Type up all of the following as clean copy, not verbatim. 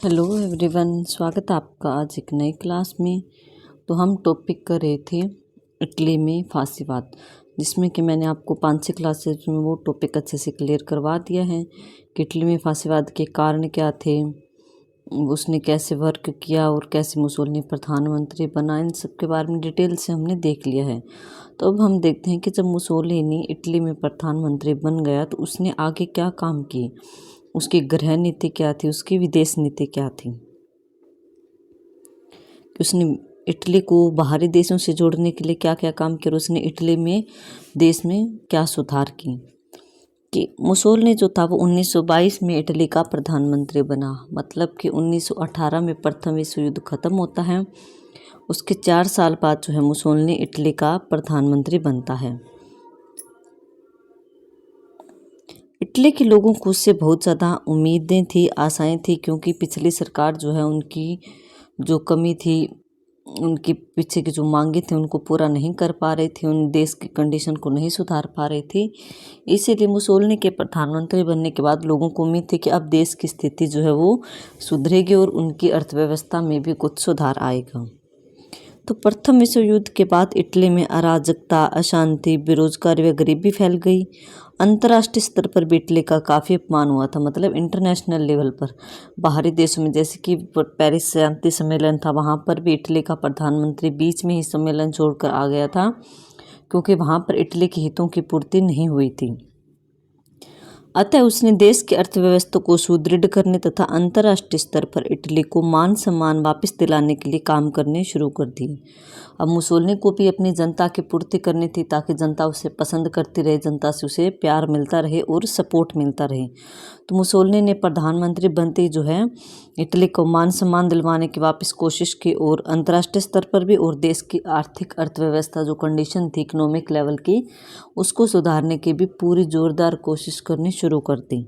Hello everyone, स्वागत है आपका आज एक नई क्लास में। तो हम टॉपिक कर रहे थे इटली में फांसीवाद, जिसमें कि मैंने आपको 5-6 क्लासेज में वो टॉपिक अच्छे से क्लियर करवा दिया है कि इटली में फांसीवाद के कारण क्या थे, उसने कैसे वर्क किया और कैसे मुसोलिनी प्रधानमंत्री बना। इन सब के बारे में डिटेल से हमने देख लिया है। तो अब हम देखते हैं कि जब मुसोलिनी इटली में प्रधानमंत्री बन गया तो उसने आगे क्या काम किए, उसकी गृह नीति क्या थी, उसकी विदेश नीति क्या थी, कि उसने इटली को बाहरी देशों से जोड़ने के लिए क्या क्या काम किया और उसने इटली में देश में क्या सुधार किए। कि मुसोलिनी जो था वो 1922 में इटली का प्रधानमंत्री बना, मतलब कि 1918 में प्रथम विश्व युद्ध खत्म होता है। उसके 4 साल बाद जो है मुसोलिनी इटली का प्रधानमंत्री बनता है। इटली के लोगों को उससे बहुत ज़्यादा उम्मीदें थी, आशाएं थी, क्योंकि पिछली सरकार जो है उनकी जो कमी थी, उनकी पीछे की जो मांगे थी उनको पूरा नहीं कर पा रही थी, उन देश की कंडीशन को नहीं सुधार पा रही थी। इसीलिए मुसोलिनी के प्रधानमंत्री बनने के बाद लोगों को उम्मीद थी कि अब देश की स्थिति जो है वो सुधरेगी और उनकी अर्थव्यवस्था में भी कुछ सुधार आएगा। तो प्रथम विश्व युद्ध के बाद इटली में अराजकता, अशांति, बेरोजगारी व गरीबी फैल गई। अंतर्राष्ट्रीय स्तर पर भी इटली का काफ़ी अपमान हुआ था, मतलब इंटरनेशनल लेवल पर। बाहरी देशों में जैसे कि पेरिस शांति सम्मेलन था, वहाँ पर भी इटली का प्रधानमंत्री बीच में ही सम्मेलन छोड़कर आ गया था, क्योंकि वहाँ पर इटली के हितों की पूर्ति नहीं हुई थी। अतः उसने देश की अर्थव्यवस्था को सुदृढ़ करने तथा अंतर्राष्ट्रीय स्तर पर इटली को मान सम्मान वापस दिलाने के लिए काम करने शुरू कर दिए। अब मुसोलिनी को भी अपनी जनता की पूर्ति करनी थी, ताकि जनता उसे पसंद करती रहे, जनता से उसे प्यार मिलता रहे और सपोर्ट मिलता रहे। तो मुसोलिनी ने प्रधानमंत्री बनते ही जो है इटली को मान सम्मान दिलवाने की वापस कोशिश की, और अंतर्राष्ट्रीय स्तर पर भी, और देश की आर्थिक अर्थव्यवस्था जो कंडीशन थी इकोनॉमिक लेवल की, उसको सुधारने की भी पूरी जोरदार कोशिश करनी शुरू कर दी।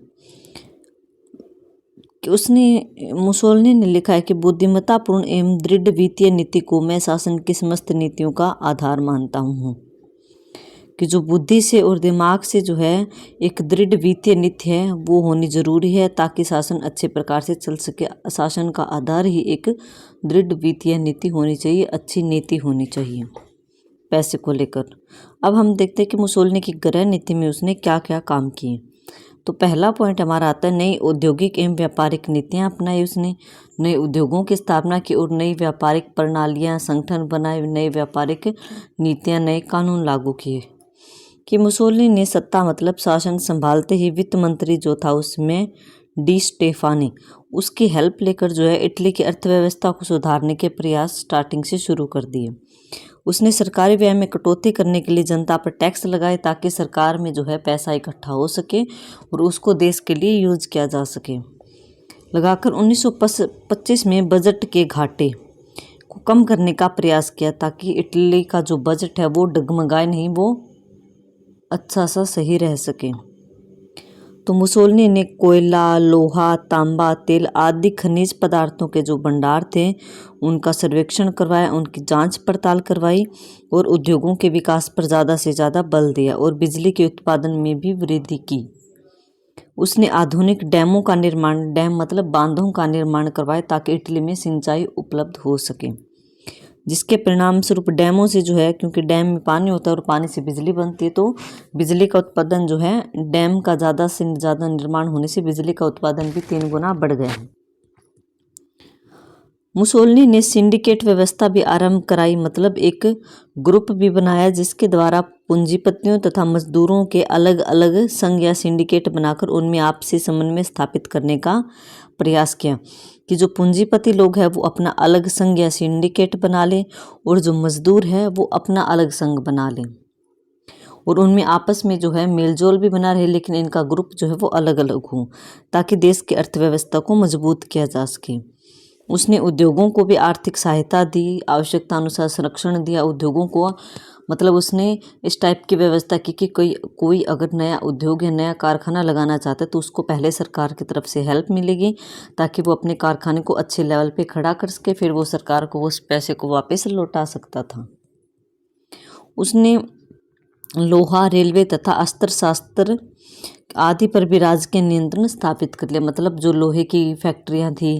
कि उसने मुसोलिनी ने लिखा है कि बुद्धिमत्तापूर्ण एवं दृढ़ वित्तीय नीति को मैं शासन की समस्त नीतियों का आधार मानता हूँ। कि जो बुद्धि से और दिमाग से जो है एक दृढ़ वित्तीय नीति है वो होनी जरूरी है, ताकि शासन अच्छे प्रकार से चल सके। शासन का आधार ही एक दृढ़ वित्तीय नीति होनी चाहिए, अच्छी नीति होनी चाहिए पैसे को लेकर। अब हम देखते हैं कि मुसोलिनी की गृह नीति में उसने क्या क्या काम किए। तो पहला पॉइंट हमारा आता है, नई औद्योगिक एवं व्यापारिक नीतियां अपनाई उसने, नए उद्योगों की स्थापना की और नई व्यापारिक प्रणालियां, संगठन बनाए, नई व्यापारिक नीतियां, नए कानून लागू किए। कि मुसोलिनी ने सत्ता मतलब शासन संभालते ही वित्त मंत्री जो था उसमें डी स्टेफानी, उसकी हेल्प लेकर जो है इटली की अर्थव्यवस्था को सुधारने के प्रयास स्टार्टिंग से शुरू कर दिए। उसने सरकारी व्यय में कटौती करने के लिए जनता पर टैक्स लगाए, ताकि सरकार में जो है पैसा इकट्ठा हो सके और उसको देश के लिए यूज किया जा सके। लगाकर 1925 में बजट के घाटे को कम करने का प्रयास किया, ताकि इटली का जो बजट है वो डगमगाए नहीं, वो अच्छा सा सही रह सके। तो मुसोलिनी ने कोयला, लोहा, तांबा, तेल आदि खनिज पदार्थों के जो भंडार थे उनका सर्वेक्षण करवाया, उनकी जांच पड़ताल करवाई और उद्योगों के विकास पर ज़्यादा से ज़्यादा बल दिया और बिजली के उत्पादन में भी वृद्धि की। उसने आधुनिक डैमों का निर्माण, डैम मतलब बांधों का निर्माण करवाया, ताकि इटली में सिंचाई उपलब्ध हो सके, जिसके परिणाम स्वरूप डैमों से जो है, क्योंकि डैम में पानी होता है और पानी से बिजली बनती है, तो बिजली का उत्पादन जो है डैम का ज़्यादा से ज़्यादा निर्माण होने से बिजली का उत्पादन भी 3 गुना बढ़ गया है। मुसोलिनी ने सिंडिकेट व्यवस्था भी आरंभ कराई, मतलब एक ग्रुप भी बनाया जिसके द्वारा पूंजीपतियों तथा मजदूरों के अलग अलग संघ या सिंडिकेट बनाकर उनमें आपसी समन्वय स्थापित करने का प्रयास किया। कि जो पूंजीपति लोग हैं वो अपना अलग संघ या सिंडिकेट बना लें, और जो मजदूर है वो अपना अलग संघ बना लें, और उनमें आपस में जो है मेलजोल भी बना रहे, लेकिन इनका ग्रुप जो है वो अलग अलग हो, ताकि देश की अर्थव्यवस्था को मजबूत किया जा सके। उसने उद्योगों को भी आर्थिक सहायता दी, आवश्यकता अनुसार संरक्षण दिया उद्योगों को, मतलब उसने इस टाइप की व्यवस्था की कि कोई अगर नया उद्योग या नया कारखाना लगाना चाहता है तो उसको पहले सरकार की तरफ से हेल्प मिलेगी, ताकि वो अपने कारखाने को अच्छे लेवल पे खड़ा कर सके, फिर वो सरकार को उस पैसे को वापस लौटा सकता था। उसने लोहा, रेलवे तथा अस्त्र शस्त्र आदि पर भी राजकीय नियंत्रण स्थापित कर लिया। मतलब जो लोहे की फैक्ट्रियां थी,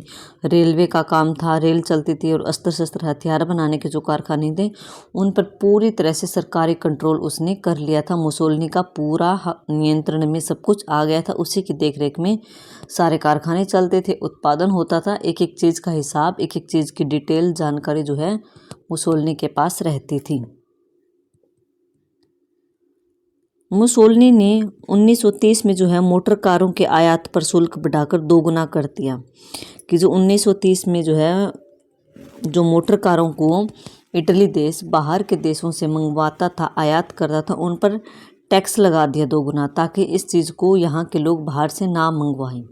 रेलवे का काम था, रेल चलती थी, और अस्त्र शस्त्र हथियार बनाने के जो कारखाने थे उन पर पूरी तरह से सरकारी कंट्रोल उसने कर लिया था। मुसोलिनी का पूरा नियंत्रण में सब कुछ आ गया था। उसी की देखरेख में सारे कारखाने चलते थे, उत्पादन होता था, एक एक चीज़ का हिसाब, एक एक चीज़ की डिटेल जानकारी जो है मुसोलिनी के पास रहती थी। मुसोलिनी ने 1930 में जो है मोटर कारों के आयात पर शुल्क बढ़ाकर 2 गुना कर दिया। कि जो 1930 में जो है जो मोटर कारों को इटली देश बाहर के देशों से मंगवाता था, आयात करता था, उन पर टैक्स लगा दिया 2 गुना, ताकि इस चीज़ को यहाँ के लोग बाहर से ना मंगवाएं।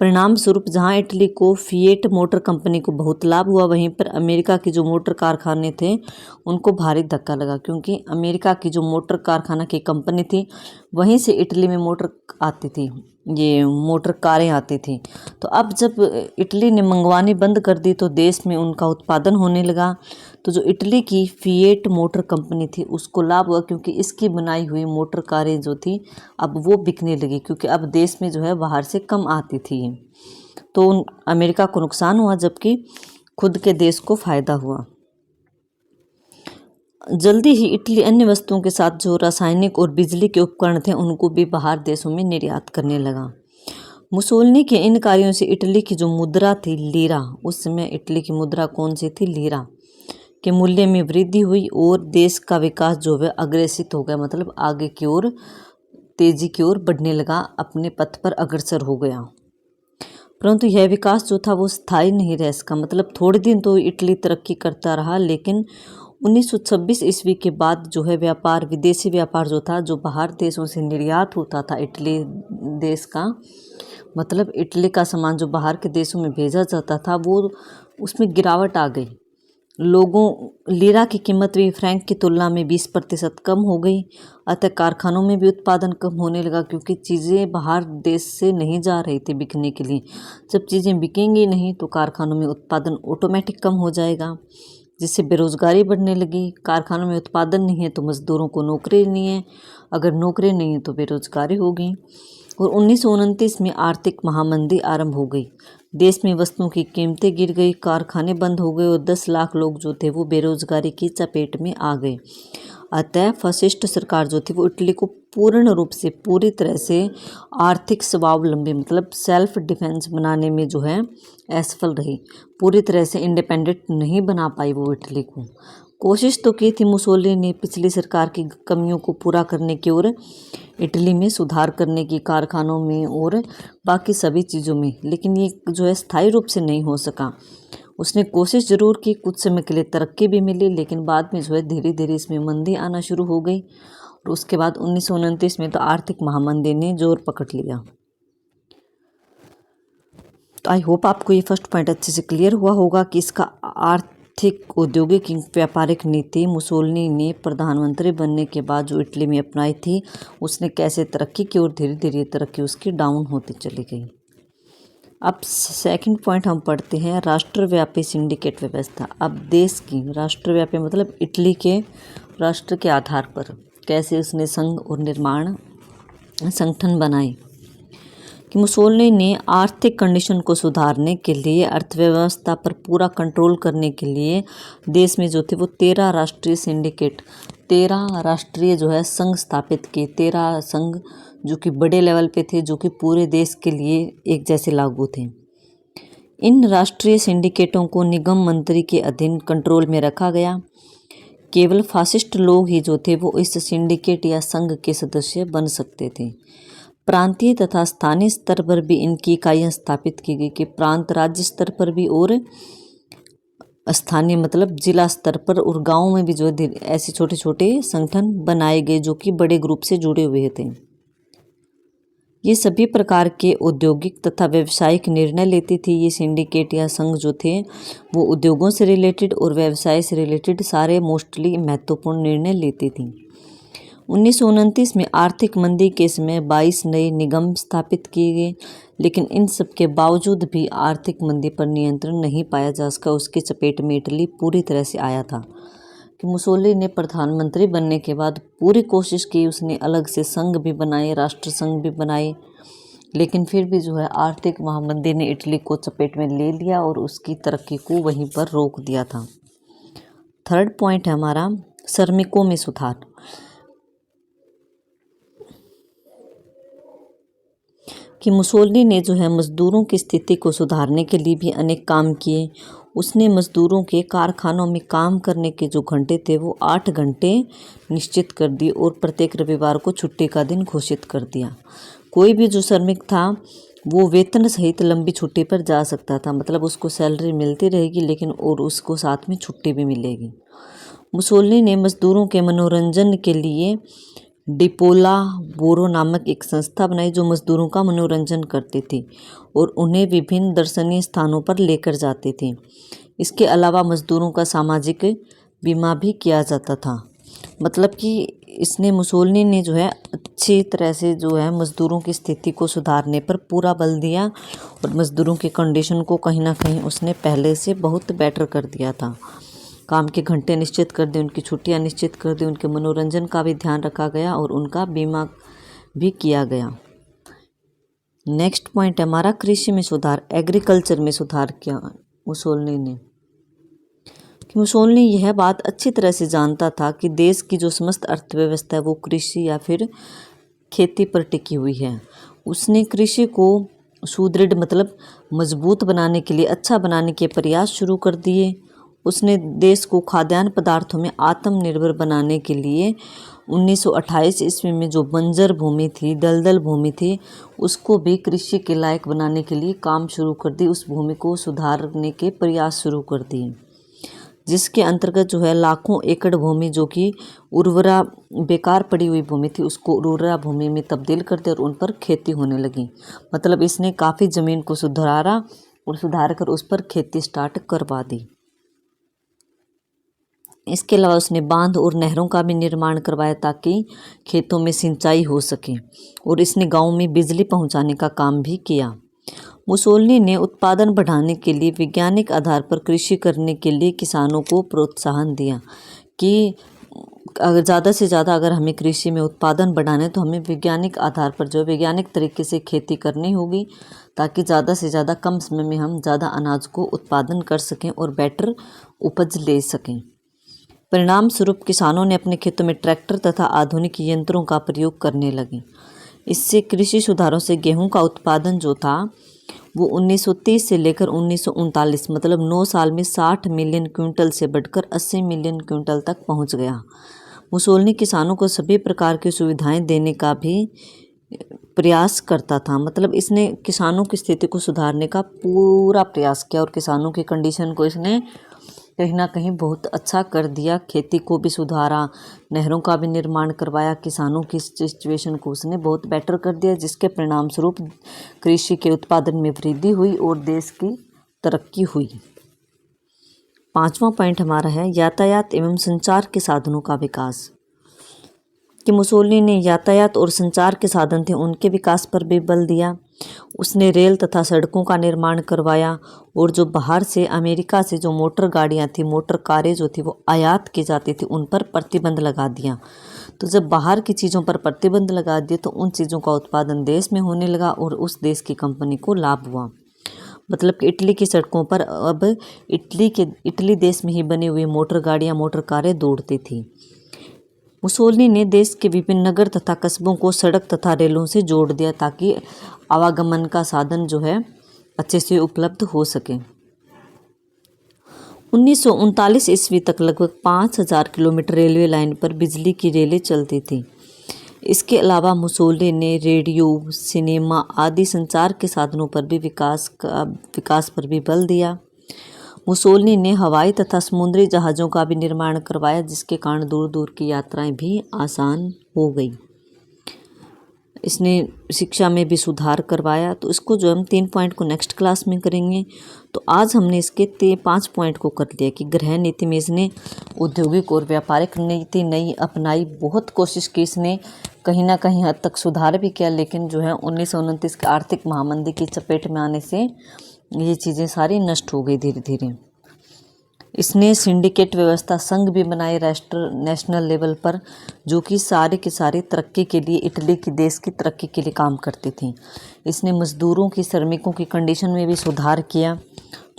परिणाम स्वरूप जहां इटली को फिएट मोटर कंपनी को बहुत लाभ हुआ, वहीं पर अमेरिका के जो मोटर कारखाने थे उनको भारी धक्का लगा, क्योंकि अमेरिका की जो मोटर कारखाना की कंपनी थी वहीं से इटली में मोटर आती थी, ये मोटर कारें आती थी। तो अब जब इटली ने मंगवानी बंद कर दी तो देश में उनका उत्पादन होने लगा। तो जो इटली की फिएट मोटर कंपनी थी उसको लाभ हुआ, क्योंकि इसकी बनाई हुई मोटर कारें जो थी अब वो बिकने लगी, क्योंकि अब देश में जो है बाहर से कम आती थी। तो अमेरिका को नुकसान हुआ जबकि खुद के देश को फायदा हुआ। जल्दी ही इटली अन्य वस्तुओं के साथ जो रासायनिक और बिजली के उपकरण थे उनको भी बाहर देशों में निर्यात करने लगा। मुसोलिनी के इन कार्यों से इटली की जो मुद्रा थी लीरा, उस समय इटली की मुद्रा कौन सी थी, लीरा, के मूल्य में वृद्धि हुई और देश का विकास जो है अग्रेसित हो गया, मतलब आगे की ओर तेजी की ओर बढ़ने लगा, अपने पथ पर अग्रसर हो गया। परंतु यह विकास जो था वो स्थायी नहीं रह सका। मतलब थोड़े दिन तो इटली तरक्की करता रहा, लेकिन 1926 ईस्वी के बाद जो है व्यापार, विदेशी व्यापार जो था, जो बाहर देशों से निर्यात होता था इटली देश का, मतलब इटली का सामान जो बाहर के देशों में भेजा जाता था, वो उसमें गिरावट आ गई। लीरा की कीमत भी फ्रैंक की तुलना में 20% कम हो गई। अतः कारखानों में भी उत्पादन कम होने लगा, क्योंकि चीज़ें बाहर देश से नहीं जा रही थी बिकने के लिए। जब चीज़ें बिकेंगी नहीं तो कारखानों में उत्पादन ऑटोमेटिक कम हो जाएगा, जिससे बेरोजगारी बढ़ने लगी। कारखानों में उत्पादन नहीं है तो मजदूरों को नौकरी नहीं है, अगर नौकरी नहीं है तो बेरोजगारी होगी। और 1929 में आर्थिक महामंदी आरंभ हो गई। देश में वस्तुओं की कीमतें गिर गई, कारखाने बंद हो गए और 10 लाख लोग जो थे वो बेरोजगारी की चपेट में आ गए। अतः फसिस्ट सरकार जो थी वो इटली को पूर्ण रूप से, पूरी तरह से आर्थिक स्वावलंबी, मतलब सेल्फ डिफेंस बनाने में जो है असफल रही। पूरी तरह से इंडिपेंडेंट नहीं बना पाई वो इटली को। कोशिश तो की थी मुसोलिनी ने पिछली सरकार की कमियों को पूरा करने की और इटली में सुधार करने की, कारखानों में और बाकी सभी चीज़ों में, लेकिन ये जो है स्थायी रूप से नहीं हो सका। उसने कोशिश जरूर की, कुछ समय के लिए तरक्की भी मिली, लेकिन बाद में जो है धीरे धीरे इसमें मंदी आना शुरू हो गई। और उसके बाद 1929 में तो आर्थिक महामंदी ने जोर पकड़ लिया। तो आई होप आपको ये फर्स्ट पॉइंट अच्छे से क्लियर हुआ होगा कि इसका आर्थिक, औद्योगिक, व्यापारिक नीति मुसोलिनी ने प्रधानमंत्री बनने के बाद जो इटली में अपनाई थी, उसने कैसे तरक्की की और धीरे धीरे तरक्की उसकी डाउन होती चली गई। अब सेकंड पॉइंट हम पढ़ते हैं, राष्ट्रव्यापी सिंडिकेट व्यवस्था। अब देश की राष्ट्रव्यापी मतलब इटली के राष्ट्र के आधार पर कैसे उसने संघ और निर्माण संगठन बनाए। कि मुसोलिनी ने आर्थिक कंडीशन को सुधारने के लिए, अर्थव्यवस्था पर पूरा कंट्रोल करने के लिए देश में जो थे वो 13 राष्ट्रीय सिंडिकेट, 13 राष्ट्रीय जो है संघ स्थापित किए। 13 संघ जो कि बड़े लेवल पे थे, जो कि पूरे देश के लिए एक जैसे लागू थे। इन राष्ट्रीय सिंडिकेटों को निगम मंत्री के अधीन कंट्रोल में रखा गया। केवल फासिस्ट लोग ही जो थे वो इस सिंडिकेट या संघ के सदस्य बन सकते थे। प्रांतीय तथा स्थानीय स्तर पर भी इनकी इकाइयाँ स्थापित की गई, कि प्रांत राज्य स्तर पर भी और स्थानीय मतलब जिला स्तर पर और गाँव में भी जो ऐसे छोटे छोटे संगठन बनाए गए जो कि बड़े ग्रुप से जुड़े हुए थे। ये सभी प्रकार के औद्योगिक तथा व्यावसायिक निर्णय लेती थी। ये सिंडिकेट या संघ जो थे वो उद्योगों से रिलेटेड और व्यवसाय से रिलेटेड सारे मोस्टली महत्वपूर्ण निर्णय लेती थी। 1929 में आर्थिक मंदी के समय 22 नए निगम स्थापित किए गए, लेकिन इन सब के बावजूद भी आर्थिक मंदी पर नियंत्रण नहीं पाया जा सका। उसके चपेट में इटली पूरी तरह से आया था, कि मुसोलिनी ने प्रधानमंत्री बनने के बाद पूरी कोशिश की, उसने अलग से संघ भी बनाए, राष्ट्र संघ भी बनाए, लेकिन फिर भी जो है आर्थिक महामंदी ने इटली को चपेट में ले लिया और उसकी तरक्की को वहीं पर रोक दिया था। थर्ड पॉइंट है हमारा श्रमिकों में सुधार। कि मुसोलिनी ने जो है मजदूरों की स्थिति को सुधारने के लिए भी अनेक काम किए। उसने मजदूरों के कारखानों में काम करने के जो घंटे थे वो 8 घंटे निश्चित कर दिए और प्रत्येक रविवार को छुट्टी का दिन घोषित कर दिया। कोई भी जो श्रमिक था वो वेतन सहित लंबी छुट्टी पर जा सकता था, मतलब उसको सैलरी मिलती रहेगी लेकिन और उसको साथ में छुट्टी भी मिलेगी। मुसोलिनी ने मजदूरों के मनोरंजन के लिए डिपोला बोरो नामक एक संस्था बनाई जो मजदूरों का मनोरंजन करती थी और उन्हें विभिन्न दर्शनीय स्थानों पर लेकर जाती थी। इसके अलावा मजदूरों का सामाजिक बीमा भी किया जाता था। मतलब कि इसने मुसोलिनी ने जो है अच्छी तरह से जो है मजदूरों की स्थिति को सुधारने पर पूरा बल दिया और मजदूरों की कंडीशन को कहीं ना कहीं उसने पहले से बहुत बेटर कर दिया था। काम के घंटे निश्चित कर दिए, उनकी छुट्टियां निश्चित कर दी, उनके मनोरंजन का भी ध्यान रखा गया और उनका बीमा भी किया गया। नेक्स्ट पॉइंट है हमारा कृषि में सुधार, एग्रीकल्चर में सुधार किया मुसोलिनी ने। कि मुसोलिनी यह बात अच्छी तरह से जानता था कि देश की जो समस्त अर्थव्यवस्था है वो कृषि या फिर खेती पर टिकी हुई है। उसने कृषि को सुदृढ़ मतलब मजबूत बनाने के लिए, अच्छा बनाने के प्रयास शुरू कर दिए। उसने देश को खाद्यान्न पदार्थों में आत्मनिर्भर बनाने के लिए 1928 ईस्वी में जो बंजर भूमि थी, दलदल भूमि थी, उसको भी कृषि के लायक बनाने के लिए काम शुरू कर दी। उस भूमि को सुधारने के प्रयास शुरू कर दिए, जिसके अंतर्गत जो है लाखों एकड़ भूमि जो कि उर्वरा बेकार पड़ी हुई भूमि थी उसको उर्वरा भूमि में तब्दील कर दिया और उन पर खेती होने लगी। मतलब इसने काफ़ी ज़मीन को सुधारा और सुधार कर उस पर खेती स्टार्ट करवा दी। इसके अलावा उसने बांध और नहरों का भी निर्माण करवाया ताकि खेतों में सिंचाई हो सके और इसने गाँव में बिजली पहुंचाने का काम भी किया। मुसोलिनी ने उत्पादन बढ़ाने के लिए वैज्ञानिक आधार पर कृषि करने के लिए किसानों को प्रोत्साहन दिया कि अगर ज़्यादा से ज़्यादा अगर हमें कृषि में उत्पादन बढ़ाना है तो हमें वैज्ञानिक आधार पर जो वैज्ञानिक तरीके से खेती करनी होगी ताकि ज़्यादा से ज़्यादा कम समय में हम ज़्यादा अनाज को उत्पादन कर सकें और बेटर उपज ले सकें। परिणाम स्वरूप किसानों ने अपने खेतों में ट्रैक्टर तथा आधुनिक यंत्रों का प्रयोग करने लगे। इससे कृषि सुधारों से गेहूं का उत्पादन जो था वो 1930 से लेकर 1939 मतलब 9 साल में 60 मिलियन क्विंटल से बढ़कर 80 मिलियन क्विंटल तक पहुंच गया। मुसोलिनी किसानों को सभी प्रकार की सुविधाएं देने का भी प्रयास करता था। मतलब इसने किसानों की स्थिति को सुधारने का पूरा प्रयास किया और किसानों की कंडीशन को इसने कहीं ना कहीं बहुत अच्छा कर दिया। खेती को भी सुधारा, नहरों का भी निर्माण करवाया, किसानों की सिचुएशन को उसने बहुत बेटर कर दिया, जिसके परिणाम स्वरूप कृषि के उत्पादन में वृद्धि हुई और देश की तरक्की हुई। 5वां पॉइंट हमारा है यातायात एवं संचार के साधनों का विकास। कि मुसोलिनी ने यातायात और संचार के साधन थे उनके विकास पर भी बल दिया। उसने रेल तथा सड़कों का निर्माण करवाया और जो बाहर से अमेरिका से जो मोटर गाड़ियाँ थी, मोटर कारें जो थी वो आयात की जाती थी, उन पर प्रतिबंध लगा दिया। तो जब बाहर की चीज़ों पर प्रतिबंध लगा दिए तो उन चीज़ों का उत्पादन देश में होने लगा और उस देश की कंपनी को लाभ हुआ। मतलब कि इटली की सड़कों पर अब इटली देश में ही बनी हुई मोटर गाड़ियाँ, मोटर कारें दौड़ती थी। मुसोलिनी ने देश के विभिन्न नगर तथा कस्बों को सड़क तथा रेलों से जोड़ दिया ताकि आवागमन का साधन जो है अच्छे से उपलब्ध हो सके। 1939 ईस्वी तक लगभग 5000 किलोमीटर रेलवे लाइन पर बिजली की रेलें चलती थी। इसके अलावा मुसोलिनी ने रेडियो, सिनेमा आदि संचार के साधनों पर भी विकास पर भी बल दिया। मुसोलिनी ने हवाई तथा समुद्री जहाज़ों का भी निर्माण करवाया, जिसके कारण दूर दूर की यात्राएं भी आसान हो गई। इसने शिक्षा में भी सुधार करवाया। तो इसको जो हम 3 पॉइंट को नेक्स्ट क्लास में करेंगे। तो आज हमने इसके 5 पॉइंट को कर लिया कि गृह नीति में इसने औद्योगिक और व्यापारिक नीति नई अपनाई, बहुत कोशिश की इसने, कहीं ना कहीं हद तक सुधार भी किया, लेकिन जो है 1929 के आर्थिक महामंदी की चपेट में आने से ये चीज़ें सारी नष्ट हो गई धीरे धीरे। इसने सिंडिकेट व्यवस्था संघ भी बनाए राष्ट्र नेशनल लेवल पर, जो कि सारे के सारे तरक्की के लिए, इटली की देश की तरक्की के लिए काम करती थी। इसने मजदूरों की, श्रमिकों की कंडीशन में भी सुधार किया,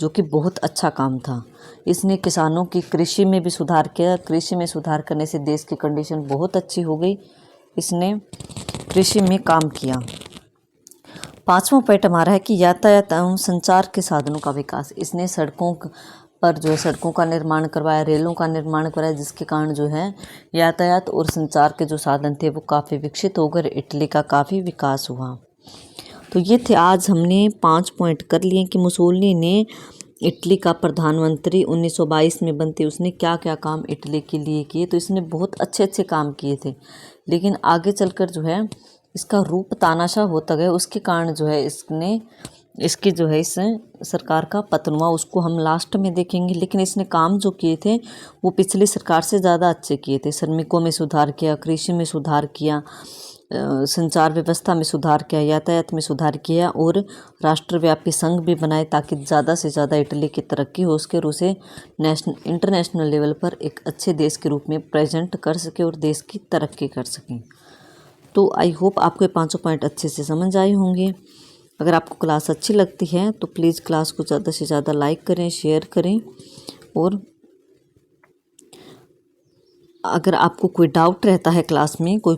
जो कि बहुत अच्छा काम था। इसने किसानों की कृषि में भी सुधार किया। कृषि में सुधार करने से देश की कंडीशन बहुत अच्छी हो गई। इसने कृषि में काम किया। 5वां पॉइंट हमारा है कि यातायात एवं संचार के साधनों का विकास। इसने सड़कों पर जो है सड़कों का निर्माण करवाया, रेलों का निर्माण करवाया, जिसके कारण जो है यातायात और संचार के जो साधन थे वो काफ़ी विकसित होकर इटली का काफ़ी विकास हुआ। तो ये थे, आज हमने 5 पॉइंट कर लिए कि मुसोलिनी ने इटली का प्रधानमंत्री 1922 में बनते उसने क्या क्या काम इटली के लिए किए। तो इसने बहुत अच्छे अच्छे काम किए थे, लेकिन आगे चलकर जो है इसका रूप तानाशाह होता गया। उसके कारण जो है इसकी जो है इस सरकार का पतन हुआ। उसको हम लास्ट में देखेंगे। लेकिन इसने काम जो किए थे वो पिछली सरकार से ज़्यादा अच्छे किए थे। श्रमिकों में सुधार किया, कृषि में सुधार किया, संचार व्यवस्था में सुधार किया, यातायात में सुधार किया और राष्ट्रव्यापी संघ भी बनाए, ताकि ज़्यादा से ज़्यादा इटली की तरक्की हो सके और उसे इंटरनेशनल लेवल पर एक अच्छे देश के रूप में प्रेजेंट कर सके और देश की तरक्की कर सकें। तो आई होप आपको ये 5 पॉइंट अच्छे से समझ आए होंगे। अगर आपको क्लास अच्छी लगती है तो प्लीज़ क्लास को ज़्यादा से ज़्यादा लाइक करें, शेयर करें, और अगर आपको कोई डाउट रहता है क्लास में, कोई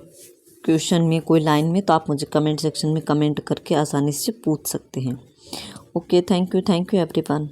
क्वेश्चन में, कोई लाइन में, तो आप मुझे कमेंट सेक्शन में कमेंट करके आसानी से पूछ सकते हैं। Okay, thank you everyone.